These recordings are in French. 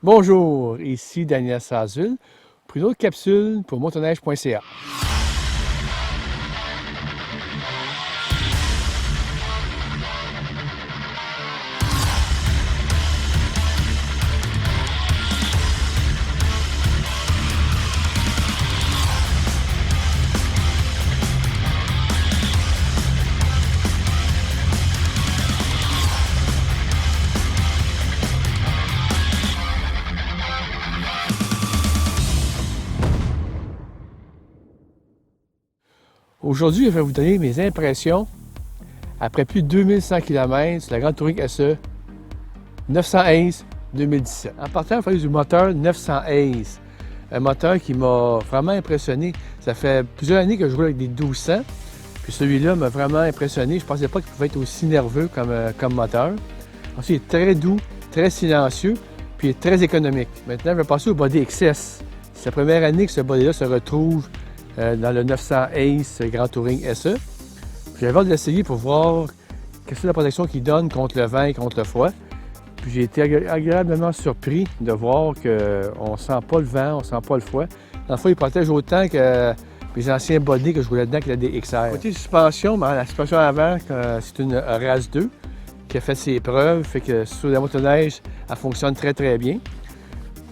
Bonjour, ici Daniel Sazul pour une autre capsule pour motoneige.ca. Aujourd'hui, je vais vous donner mes impressions après plus de 2100 km sur la Grand Touring SE 911 2017. En partant, il fallait du moteur 911, un moteur qui m'a vraiment impressionné. Ça fait plusieurs années que je roule avec des 1200, puis celui-là m'a vraiment impressionné. Je ne pensais pas qu'il pouvait être aussi nerveux comme moteur. Ensuite, il est très doux, très silencieux, puis il est très économique. Maintenant, je vais passer au body XS. C'est la première année que ce body-là se retrouve dans le 900 Ace Grand Touring SE. J'avais hâte de l'essayer pour voir quelle est la protection qu'il donne contre le vent et contre le froid. Puis j'ai été agréablement surpris de voir qu'on ne sent pas le vent, on ne sent pas le froid. Dans le fond, il protège autant que les anciens bodies que je roulais dedans, que la DXR. Côté suspension, la suspension avant, c'est une RAS 2 qui a fait ses preuves, fait que sur la motoneige, elle fonctionne très très bien.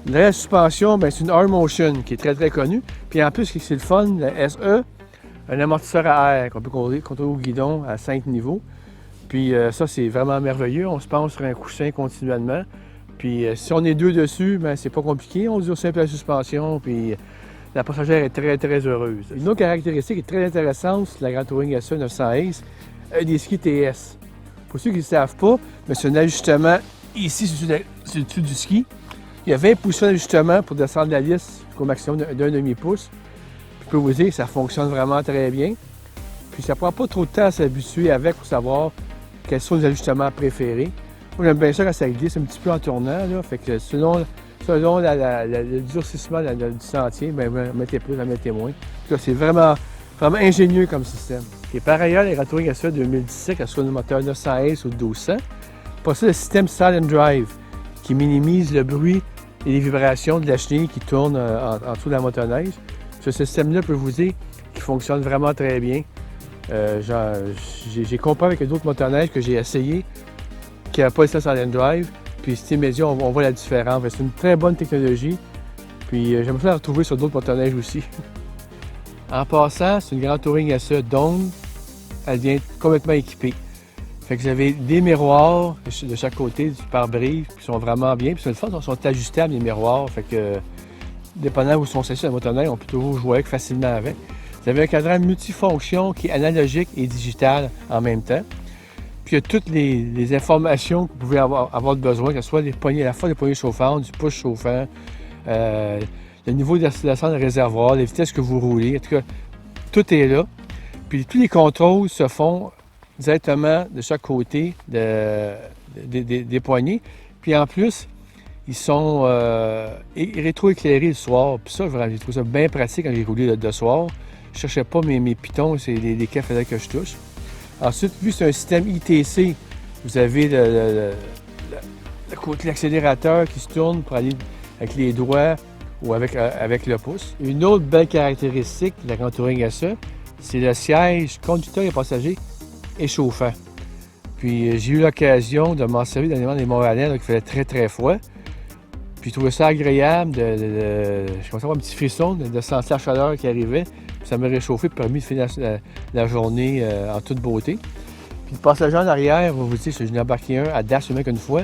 La suspension, c'est une R-Motion qui est très très connue. Puis en plus, c'est le fun, la SE, un amortisseur à air qu'on peut contrôler au guidon à 5 niveaux. Puis ça, c'est vraiment merveilleux. On se pense sur un coussin continuellement. Puis si on est deux dessus, c'est pas compliqué. On dure simple la suspension, puis la passagère est très très heureuse. Une autre caractéristique est très intéressante sur la Grand Touring SE 900 Ace, des skis TS. Pour ceux qui ne le savent pas, c'est un ajustement ici sur le dessus du ski. Il y a 20 positions d'ajustement pour descendre la lisse jusqu'au maximum d'un demi-pouce. Je peux vous dire que ça fonctionne vraiment très bien. Puis ça ne prend pas trop de temps à s'habituer avec pour savoir quels sont les ajustements préférés. Moi, j'aime bien ça quand ça glisse un petit peu en tournant. Là. Fait que selon le durcissement du sentier, mettez plus, mettez moins. C'est vraiment ingénieux comme système. Et par ailleurs, les Grand Touring SE 2017, que ce soit le moteur 900 Ace ou 1200, pour ça, le système Silent Drive qui minimise le bruit et les vibrations de la chenille qui tourne en dessous de la motoneige. Ce système-là peut vous dire qu'il fonctionne vraiment très bien. J'ai comparé avec d'autres motoneiges que j'ai essayé qui n'avaient pas le Silent Drive. Puis c'est immédiat, on voit la différence. C'est une très bonne technologie. Puis j'aimerais la retrouver sur d'autres motoneiges aussi. En passant, c'est une Grand Touring SE Dome. Elle vient complètement équipée. Fait que vous avez des miroirs de chaque côté du pare-brise, qui sont vraiment bien. Puis c'est le fun, ils sont ajustables, les miroirs. Fait que, dépendant où ils sont situés sur la motoneige, on peut toujours jouer facilement avec. Vous avez un cadran multifonction qui est analogique et digital en même temps. Puis il y a toutes les informations que vous pouvez avoir besoin, que ce soit les poignées, à la fois des poignées chauffantes, du push chauffant, le niveau d'installation de réservoir, les vitesses que vous roulez. En tout cas, tout est là. Puis tous les contrôles se font directement de chaque côté des poignées. Puis en plus, ils sont rétro-éclairés le soir. Puis ça, j'ai trouvé ça bien pratique quand j'ai roulé le soir. Je ne cherchais pas mes pitons, c'est lesquels il fallait que je touche. Ensuite, vu que c'est un système ITC, vous avez l'accélérateur qui se tourne pour aller avec les doigts ou avec le pouce. Une autre belle caractéristique de la Grand Touring SE, c'est le siège conducteur et passager échauffant. Puis j'ai eu l'occasion de m'en servir dernièrement des Montréalais, qui faisait très très froid. Puis je trouvais ça agréable je commençais à avoir un petit frisson de sentir la chaleur qui arrivait. Puis ça m'a réchauffé et permis de finir la journée en toute beauté. Puis le passager en arrière, vous vous dites, je n'ai embarqué un à date seulement qu'une fois.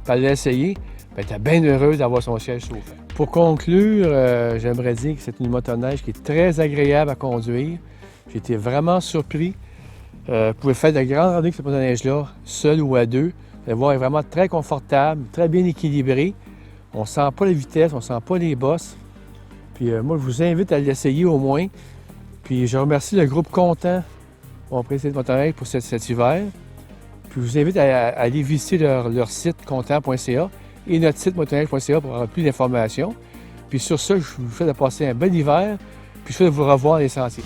Puis elle l'a essayé. Elle était bien heureuse d'avoir son siège chauffant. Pour conclure, j'aimerais dire que c'est une motoneige qui est très agréable à conduire. J'ai été vraiment surpris. Vous pouvez faire de grandes randonnées avec cette motoneige-là, seul ou à deux. Vous allez voir, elle est vraiment très confortable, très bien équilibrée. On ne sent pas la vitesse, on ne sent pas les bosses. Puis moi, je vous invite à l'essayer au moins. Puis je remercie le groupe Content pour prêter cette motoneige pour cet hiver. Puis je vous invite à aller visiter leur site content.ca et notre site motoneige.ca pour avoir plus d'informations. Puis sur ça, je vous souhaite de passer un bel hiver. Puis je souhaite vous revoir dans les sentiers.